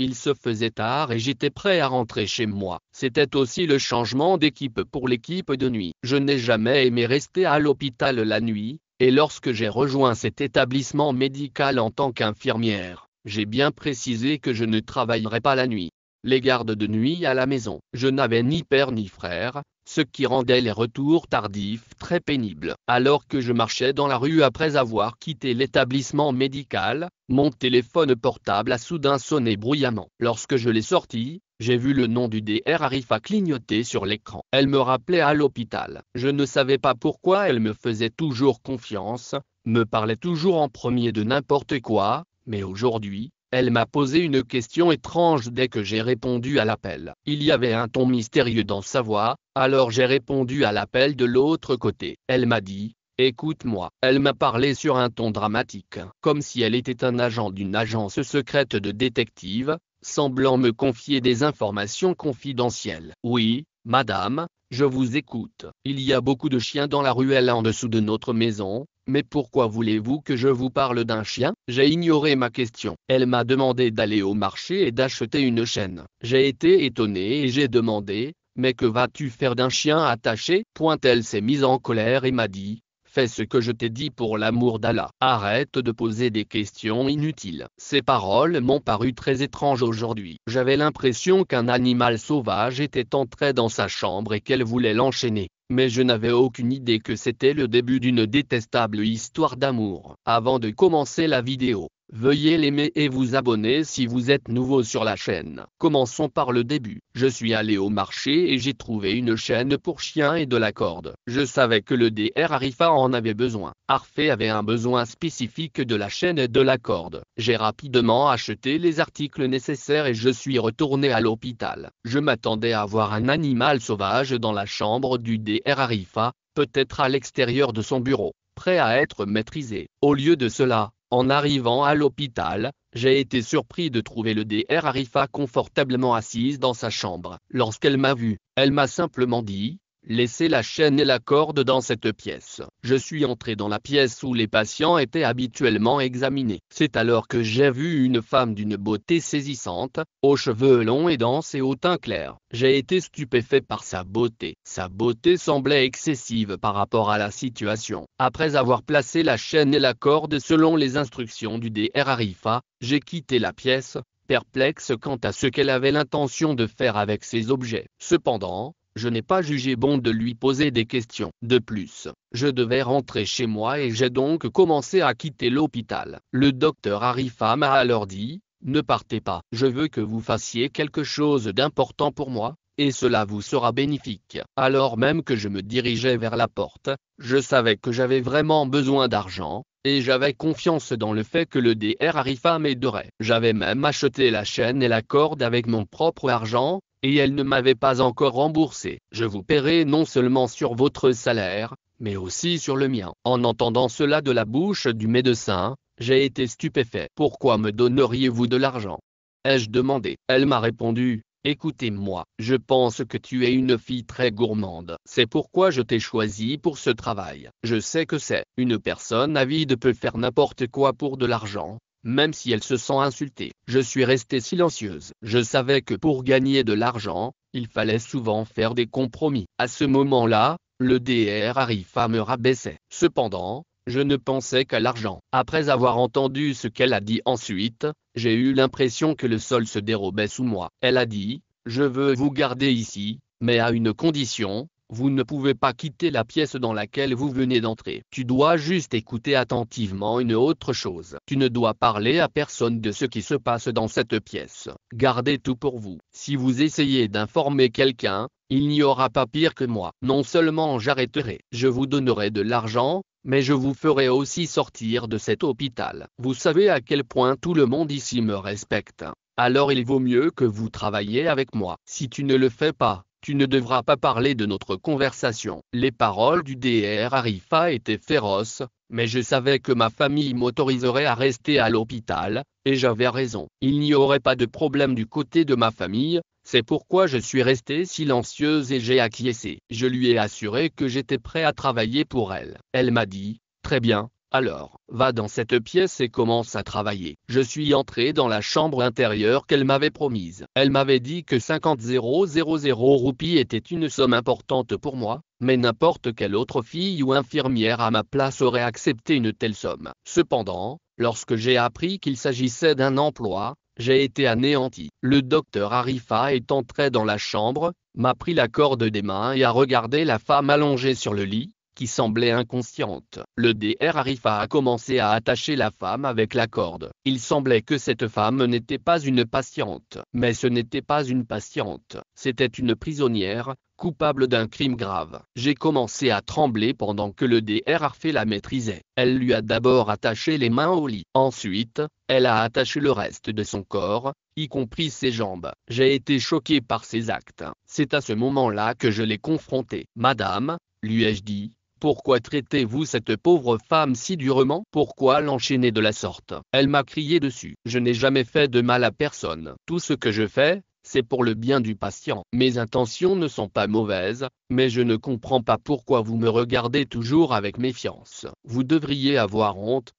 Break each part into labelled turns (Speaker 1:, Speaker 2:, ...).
Speaker 1: Il se faisait tard et j'étais prêt à rentrer chez moi. C'était aussi le changement d'équipe pour l'équipe de nuit. Je n'ai jamais aimé rester à l'hôpital la nuit, et lorsque j'ai rejoint cet établissement médical en tant qu'infirmière, j'ai bien précisé que je ne travaillerais pas la nuit. Les gardes de nuit à la maison. Je n'avais ni père ni frère, ce qui rendait les retours tardifs très pénibles. Alors que je marchais dans la rue après avoir quitté l'établissement médical, mon téléphone portable a soudain sonné bruyamment. Lorsque je l'ai sorti, j'ai vu le nom du Dr Arifa clignoter sur l'écran. Elle me rappelait à l'hôpital. Je ne savais pas pourquoi elle me faisait toujours confiance, me parlait toujours en premier de n'importe quoi, mais aujourd'hui, elle m'a posé une question étrange dès que j'ai répondu à l'appel. Il y avait un ton mystérieux dans sa voix, alors j'ai répondu à l'appel de l'autre côté. Elle m'a dit « Écoute-moi ». Elle m'a parlé sur un ton dramatique, comme si elle était un agent d'une agence secrète de détective, semblant me confier des informations confidentielles. « Oui, madame, je vous écoute. Il y a beaucoup de chiens dans la ruelle en dessous de notre maison. Mais pourquoi voulez-vous que je vous parle d'un chien? » J'ai ignoré ma question. Elle m'a demandé d'aller au marché et d'acheter une chaîne. J'ai été étonné et j'ai demandé « Mais que vas-tu faire d'un chien attaché ?» Elle s'est mise en colère et m'a dit « Fais ce que je t'ai dit pour l'amour d'Allah. Arrête de poser des questions inutiles. » Ces paroles m'ont paru très étranges aujourd'hui. J'avais l'impression qu'un animal sauvage était entré dans sa chambre et qu'elle voulait l'enchaîner. Mais je n'avais aucune idée que c'était le début d'une détestable histoire d'amour. Avant de commencer la vidéo, veuillez l'aimer et vous abonner si vous êtes nouveau sur la chaîne. Commençons par le début. Je suis allé au marché et j'ai trouvé une chaîne pour chien et de la corde. Je savais que le Dr Arifa en avait besoin. Arfé avait un besoin spécifique de la chaîne et de la corde. J'ai rapidement acheté les articles nécessaires et je suis retourné à l'hôpital. Je m'attendais à voir un animal sauvage dans la chambre du Dr Arifa, peut-être à l'extérieur de son bureau, prêt à être maîtrisé. Au lieu de cela, en arrivant à l'hôpital, j'ai été surpris de trouver le Dr Arifa confortablement assise dans sa chambre. Lorsqu'elle m'a vu, elle m'a simplement dit « Laissez la chaîne et la corde dans cette pièce ». Je suis entré dans la pièce où les patients étaient habituellement examinés. C'est alors que j'ai vu une femme d'une beauté saisissante, aux cheveux longs et denses et au teint clair. J'ai été stupéfait par sa beauté. Sa beauté semblait excessive par rapport à la situation. Après avoir placé la chaîne et la corde selon les instructions du Dr Arifa, j'ai quitté la pièce, perplexe quant à ce qu'elle avait l'intention de faire avec ces objets. Cependant, je n'ai pas jugé bon de lui poser des questions. De plus, je devais rentrer chez moi et j'ai donc commencé à quitter l'hôpital. Le docteur Arifa m'a alors dit « Ne partez pas. Je veux que vous fassiez quelque chose d'important pour moi, et cela vous sera bénéfique. » Alors même que je me dirigeais vers la porte, je savais que j'avais vraiment besoin d'argent, et j'avais confiance dans le fait que le Dr Arifa m'aiderait. J'avais même acheté la chaîne et la corde avec mon propre argent, et elle ne m'avait pas encore remboursé. Je vous paierai non seulement sur votre salaire, mais aussi sur le mien. En entendant cela de la bouche du médecin, j'ai été stupéfait. « Pourquoi me donneriez-vous de l'argent ?» ai-je demandé. Elle m'a répondu « Écoutez-moi, je pense que tu es une fille très gourmande. C'est pourquoi je t'ai choisi pour ce travail. Je sais que c'est. Une personne avide peut faire n'importe quoi pour de l'argent, même si elle se sent insultée. » Je suis restée silencieuse. Je savais que pour gagner de l'argent, il fallait souvent faire des compromis. À ce moment-là, le Dr Arifa me rabaissait. Cependant, je ne pensais qu'à l'argent. Après avoir entendu ce qu'elle a dit ensuite, j'ai eu l'impression que le sol se dérobait sous moi. Elle a dit « Je veux vous garder ici, mais à une condition. Vous ne pouvez pas quitter la pièce dans laquelle vous venez d'entrer. Tu dois juste écouter attentivement une autre chose. Tu ne dois parler à personne de ce qui se passe dans cette pièce. Gardez tout pour vous. Si vous essayez d'informer quelqu'un, il n'y aura pas pire que moi. Non seulement j'arrêterai, je vous donnerai de l'argent, mais je vous ferai aussi sortir de cet hôpital. Vous savez à quel point tout le monde ici me respecte. Alors il vaut mieux que vous travailliez avec moi. Si tu ne le fais pas, tu ne devras pas parler de notre conversation. » Les paroles du Dr Arifa étaient féroces, mais je savais que ma famille m'autoriserait à rester à l'hôpital, et j'avais raison. Il n'y aurait pas de problème du côté de ma famille, c'est pourquoi je suis restée silencieuse et j'ai acquiescé. Je lui ai assuré que j'étais prêt à travailler pour elle. Elle m'a dit « Très bien, Alors, va dans cette pièce et commence à travailler. Je suis entré dans la chambre intérieure qu'elle m'avait promise. Elle m'avait dit que 50 000 roupies était une somme importante pour moi, mais n'importe quelle autre fille ou infirmière à ma place aurait accepté une telle somme. Cependant, lorsque j'ai appris qu'il s'agissait d'un emploi, j'ai été anéanti. Le docteur Arifa est entré dans la chambre, m'a pris la corde des mains et a regardé la femme allongée sur le lit, qui semblait inconsciente. Le Dr Arifa a commencé à attacher la femme avec la corde. Il semblait que cette femme n'était pas une patiente. Mais ce n'était pas une patiente, c'était une prisonnière, coupable d'un crime grave. J'ai commencé à trembler pendant que le Dr Arifa la maîtrisait. Elle lui a d'abord attaché les mains au lit. Ensuite, elle a attaché le reste de son corps, y compris ses jambes. J'ai été choqué par ces actes. C'est à ce moment-là que je l'ai confrontée. Madame, lui ai-je dit, pourquoi traitez-vous cette pauvre femme si durement? Pourquoi l'enchaîner de la sorte? Elle m'a crié dessus. Je n'ai jamais fait de mal à personne. Tout ce que je fais, c'est pour le bien du patient. Mes intentions ne sont pas mauvaises, mais je ne comprends pas pourquoi vous me regardez toujours avec méfiance. Vous devriez avoir honte.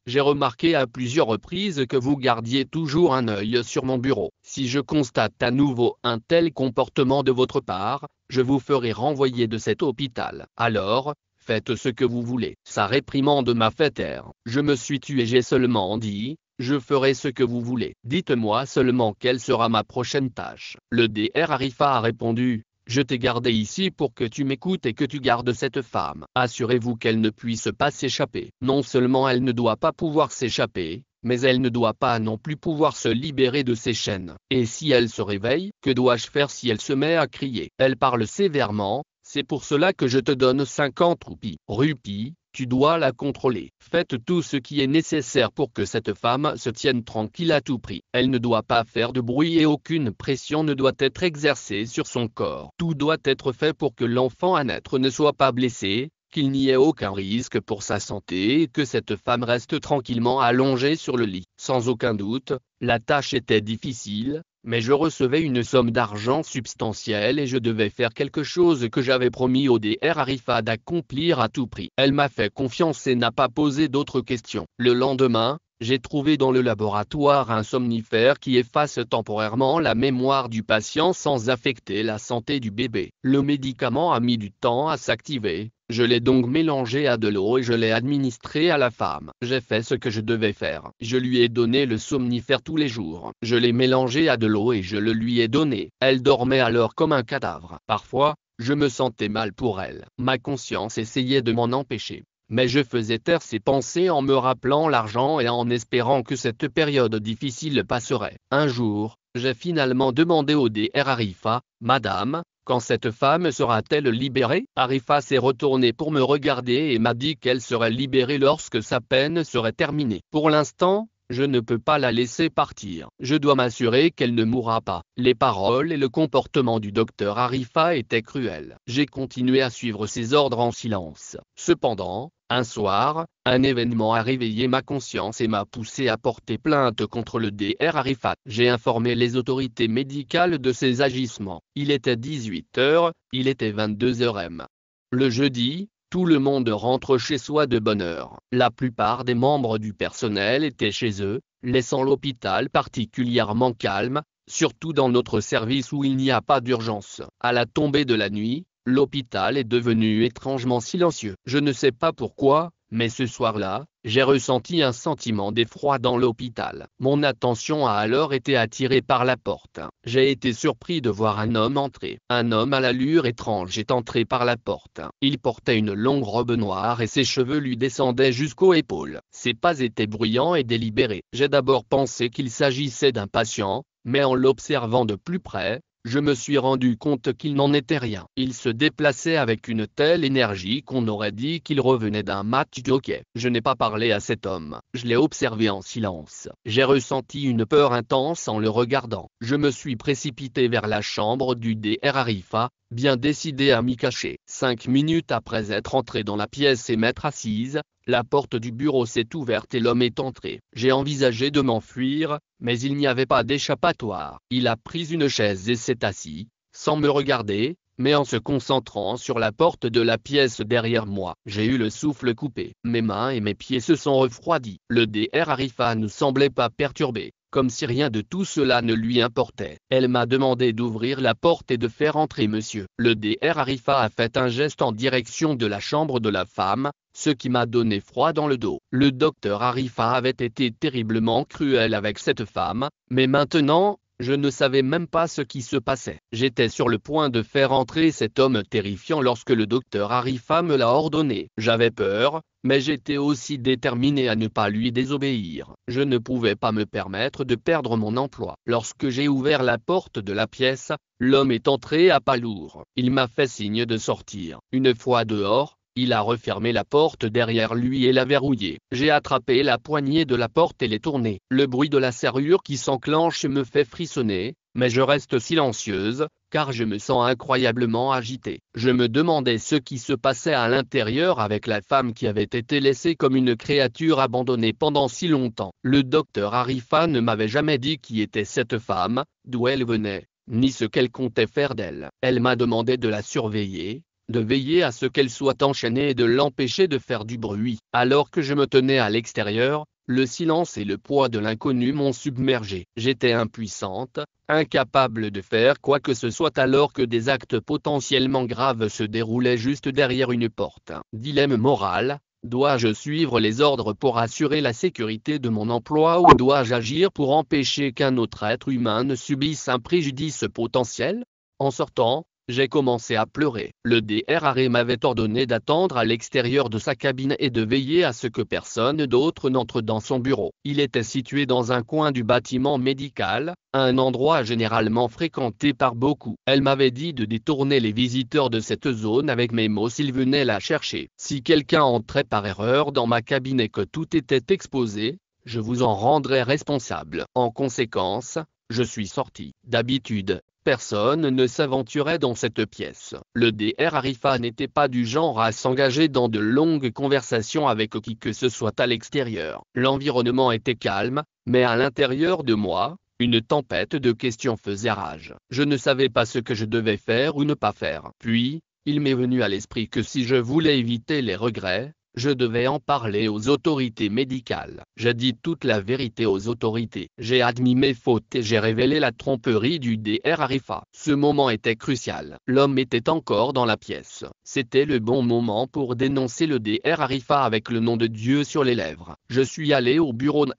Speaker 1: J'ai remarqué à plusieurs reprises que vous gardiez toujours un œil sur mon bureau. Si je constate à nouveau un tel comportement de votre part, je vous ferai renvoyer de cet hôpital. Alors, faites ce que vous voulez. Sa réprimande m'a fait taire. Je me suis tué, j'ai seulement dit, je ferai ce que vous voulez. Dites-moi seulement quelle sera ma prochaine tâche. Le Dr Arifa a répondu. Je t'ai gardé ici pour que tu m'écoutes et que tu gardes cette femme. Assurez-vous qu'elle ne puisse pas s'échapper. Non seulement elle ne doit pas pouvoir s'échapper, mais elle ne doit pas non plus pouvoir se libérer de ses chaînes. Et si elle se réveille, que dois-je faire si elle se met à crier? Elle parle sévèrement, c'est pour cela que je te donne 50 roupies. Roupies, tu dois la contrôler. Faites tout ce qui est nécessaire pour que cette femme se tienne tranquille à tout prix. Elle ne doit pas faire de bruit et aucune pression ne doit être exercée sur son corps. Tout doit être fait pour que l'enfant à naître ne soit pas blessé, qu'il n'y ait aucun risque pour sa santé et que cette femme reste tranquillement allongée sur le lit. Sans aucun doute, la tâche était difficile, mais je recevais une somme d'argent substantielle et je devais faire quelque chose que j'avais promis au Dr Arifa d'accomplir à tout prix. Elle m'a fait confiance et n'a pas posé d'autres questions. Le lendemain, j'ai trouvé dans le laboratoire un somnifère qui efface temporairement la mémoire du patient sans affecter la santé du bébé. Le médicament a mis du temps à s'activer. Je l'ai donc mélangé à de l'eau et je l'ai administré à la femme. J'ai fait ce que je devais faire. Je lui ai donné le somnifère tous les jours. Je l'ai mélangé à de l'eau et je le lui ai donné. Elle dormait alors comme un cadavre. Parfois, je me sentais mal pour elle. Ma conscience essayait de m'en empêcher. Mais je faisais taire ces pensées en me rappelant l'argent et en espérant que cette période difficile passerait. Un jour, j'ai finalement demandé au Dr Arifa, « Madame, quand cette femme sera-t-elle libérée ?» Arifa s'est retournée pour me regarder et m'a dit qu'elle serait libérée lorsque sa peine serait terminée. Pour l'instant, je ne peux pas la laisser partir. Je dois m'assurer qu'elle ne mourra pas. Les paroles et le comportement du docteur Arifa étaient cruels. J'ai continué à suivre ses ordres en silence. Cependant, un soir, un événement a réveillé ma conscience et m'a poussé à porter plainte contre le Dr Arifa. J'ai informé les autorités médicales de ses agissements. Il était 18 h, il était 22 h m. Le jeudi, tout le monde rentre chez soi de bonne heure. La plupart des membres du personnel étaient chez eux, laissant l'hôpital particulièrement calme, surtout dans notre service où il n'y a pas d'urgence. À la tombée de la nuit, l'hôpital est devenu étrangement silencieux. Je ne sais pas pourquoi, mais ce soir-là, j'ai ressenti un sentiment d'effroi dans l'hôpital. Mon attention a alors été attirée par la porte. J'ai été surpris de voir un homme entrer. Un homme à l'allure étrange est entré par la porte. Il portait une longue robe noire et ses cheveux lui descendaient jusqu'aux épaules. Ses pas étaient bruyants et délibérés. J'ai d'abord pensé qu'il s'agissait d'un patient, mais en l'observant de plus près, je me suis rendu compte qu'il n'en était rien. Il se déplaçait avec une telle énergie qu'on aurait dit qu'il revenait d'un match de hockey. Je n'ai pas parlé à cet homme. Je l'ai observé en silence. J'ai ressenti une peur intense en le regardant. Je me suis précipité vers la chambre du Dr Arifa, bien décidé à m'y cacher. 5 minutes après être entré dans la pièce et m'être assise, la porte du bureau s'est ouverte et l'homme est entré. J'ai envisagé de m'enfuir, mais il n'y avait pas d'échappatoire. Il a pris une chaise et s'est assis, sans me regarder, mais en se concentrant sur la porte de la pièce derrière moi, j'ai eu le souffle coupé. Mes mains et mes pieds se sont refroidis. Le Dr Arifa ne semblait pas perturbé, comme si rien de tout cela ne lui importait. Elle m'a demandé d'ouvrir la porte et de faire entrer monsieur. Le Dr Arifa a fait un geste en direction de la chambre de la femme, ce qui m'a donné froid dans le dos. Le docteur Arifa avait été terriblement cruel avec cette femme, mais maintenant, je ne savais même pas ce qui se passait. J'étais sur le point de faire entrer cet homme terrifiant lorsque le docteur Arifa me l'a ordonné. J'avais peur, mais j'étais aussi déterminé à ne pas lui désobéir. Je ne pouvais pas me permettre de perdre mon emploi. Lorsque j'ai ouvert la porte de la pièce, l'homme est entré à pas lourd. Il m'a fait signe de sortir. Une fois dehors, il a refermé la porte derrière lui et l'a verrouillée. J'ai attrapé la poignée de la porte et l'ai tournée. Le bruit de la serrure qui s'enclenche me fait frissonner, mais je reste silencieuse, car je me sens incroyablement agitée. Je me demandais ce qui se passait à l'intérieur avec la femme qui avait été laissée comme une créature abandonnée pendant si longtemps. Le docteur Arifa ne m'avait jamais dit qui était cette femme, d'où elle venait, ni ce qu'elle comptait faire d'elle. Elle m'a demandé de la surveiller, de veiller à ce qu'elle soit enchaînée et de l'empêcher de faire du bruit. Alors que je me tenais à l'extérieur, le silence et le poids de l'inconnu m'ont submergé. J'étais impuissante, incapable de faire quoi que ce soit alors que des actes potentiellement graves se déroulaient juste derrière une porte. Dilemme moral, dois-je suivre les ordres pour assurer la sécurité de mon emploi ou dois-je agir pour empêcher qu'un autre être humain ne subisse un préjudice potentiel? En sortant, j'ai commencé à pleurer. Le Dr m'avait ordonné d'attendre à l'extérieur de sa cabine et de veiller à ce que personne d'autre n'entre dans son bureau. Il était situé dans un coin du bâtiment médical, un endroit généralement fréquenté par beaucoup. Elle m'avait dit de détourner les visiteurs de cette zone avec mes mots s'ils venaient la chercher. Si quelqu'un entrait par erreur dans ma cabine et que tout était exposé, je vous en rendrai responsable. En conséquence, je suis sorti. D'habitude, personne ne s'aventurait dans cette pièce. Le Dr Arifa n'était pas du genre à s'engager dans de longues conversations avec qui que ce soit à l'extérieur. L'environnement était calme, mais à l'intérieur de moi, une tempête de questions faisait rage. Je ne savais pas ce que je devais faire ou ne pas faire. Puis, il m'est venu à l'esprit que si je voulais éviter les regrets, je devais en parler aux autorités médicales. J'ai dit toute la vérité aux autorités. J'ai admis mes fautes et j'ai révélé la tromperie du Dr Arifa. Ce moment était crucial. L'homme était encore dans la pièce. C'était le bon moment pour dénoncer le Dr Arifa avec le nom de Dieu sur les lèvres. Je suis allé au bureau de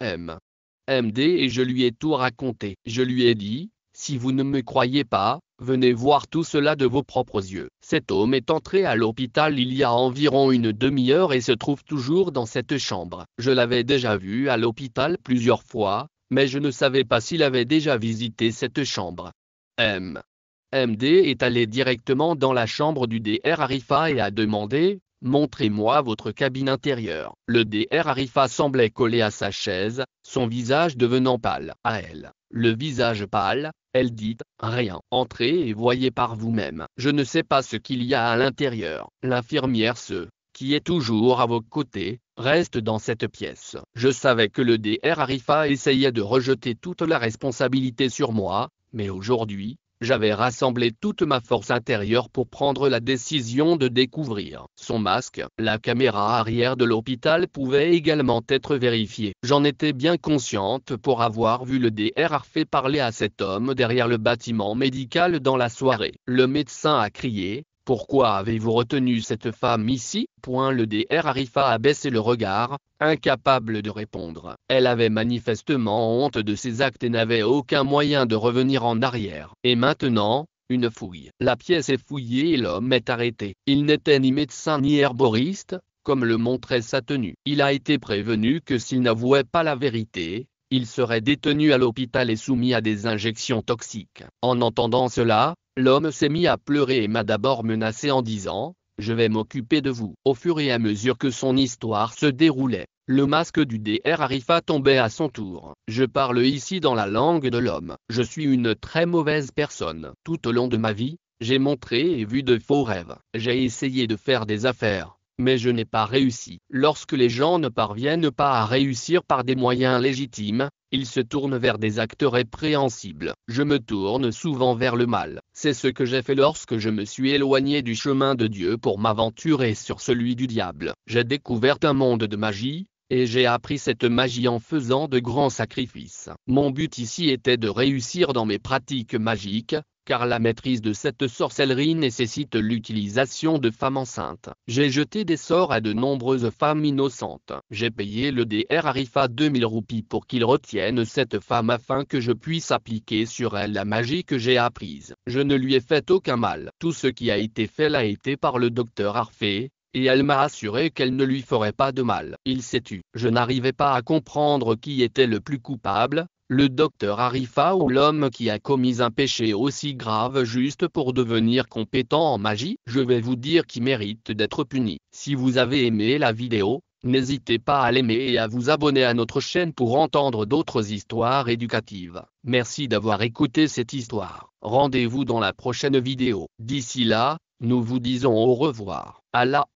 Speaker 1: MD et je lui ai tout raconté. Je lui ai dit, si vous ne me croyez pas, venez voir tout cela de vos propres yeux. Cet homme est entré à l'hôpital il y a environ une demi-heure et se trouve toujours dans cette chambre. Je l'avais déjà vu à l'hôpital plusieurs fois, mais je ne savais pas s'il avait déjà visité cette chambre. MD est allé directement dans la chambre du Dr Arifa et a demandé, montrez-moi votre cabine intérieure. Le Dr Arifa semblait collé à sa chaise, son visage devenant pâle. À elle, le visage pâle, elle dit, rien. Entrez et voyez par vous-même. Je ne sais pas ce qu'il y a à l'intérieur. L'infirmière qui est toujours à vos côtés, reste dans cette pièce. Je savais que le Dr Arifa essayait de rejeter toute la responsabilité sur moi, mais aujourd'hui, j'avais rassemblé toute ma force intérieure pour prendre la décision de découvrir son masque. La caméra arrière de l'hôpital pouvait également être vérifiée. J'en étais bien consciente pour avoir vu le Dr Arifa parler à cet homme derrière le bâtiment médical dans la soirée. Le médecin a crié, « Pourquoi avez-vous retenu cette femme ici ?» Le Dr Arifa a baissé le regard, incapable de répondre. Elle avait manifestement honte de ses actes et n'avait aucun moyen de revenir en arrière. Et maintenant, une fouille. La pièce est fouillée et l'homme est arrêté. Il n'était ni médecin ni herboriste, comme le montrait sa tenue. Il a été prévenu que s'il n'avouait pas la vérité, il serait détenu à l'hôpital et soumis à des injections toxiques. En entendant cela, l'homme s'est mis à pleurer et m'a d'abord menacé en disant, « Je vais m'occuper de vous ». Au fur et à mesure que son histoire se déroulait, le masque du Dr Arifa tombait à son tour. Je parle ici dans la langue de l'homme. Je suis une très mauvaise personne. Tout au long de ma vie, j'ai montré et vu de faux rêves. J'ai essayé de faire des affaires, mais je n'ai pas réussi. Lorsque les gens ne parviennent pas à réussir par des moyens légitimes, ils se tournent vers des actes répréhensibles. Je me tourne souvent vers le mal. C'est ce que j'ai fait lorsque je me suis éloigné du chemin de Dieu pour m'aventurer sur celui du diable. J'ai découvert un monde de magie, et j'ai appris cette magie en faisant de grands sacrifices. Mon but ici était de réussir dans mes pratiques magiques, car la maîtrise de cette sorcellerie nécessite l'utilisation de femmes enceintes. J'ai jeté des sorts à de nombreuses femmes innocentes. J'ai payé le Dr Arifa 2000 roupies pour qu'il retienne cette femme afin que je puisse appliquer sur elle la magie que j'ai apprise. Je ne lui ai fait aucun mal. Tout ce qui a été fait l'a été par le docteur Harfé, et elle m'a assuré qu'elle ne lui ferait pas de mal. Il s'est tu. Je n'arrivais pas à comprendre qui était le plus coupable, le docteur Arifa ou l'homme qui a commis un péché aussi grave juste pour devenir compétent en magie. Je vais vous dire qui mérite d'être puni. Si vous avez aimé la vidéo, n'hésitez pas à l'aimer et à vous abonner à notre chaîne pour entendre d'autres histoires éducatives. Merci d'avoir écouté cette histoire. Rendez-vous dans la prochaine vidéo. D'ici là, nous vous disons au revoir. Allah.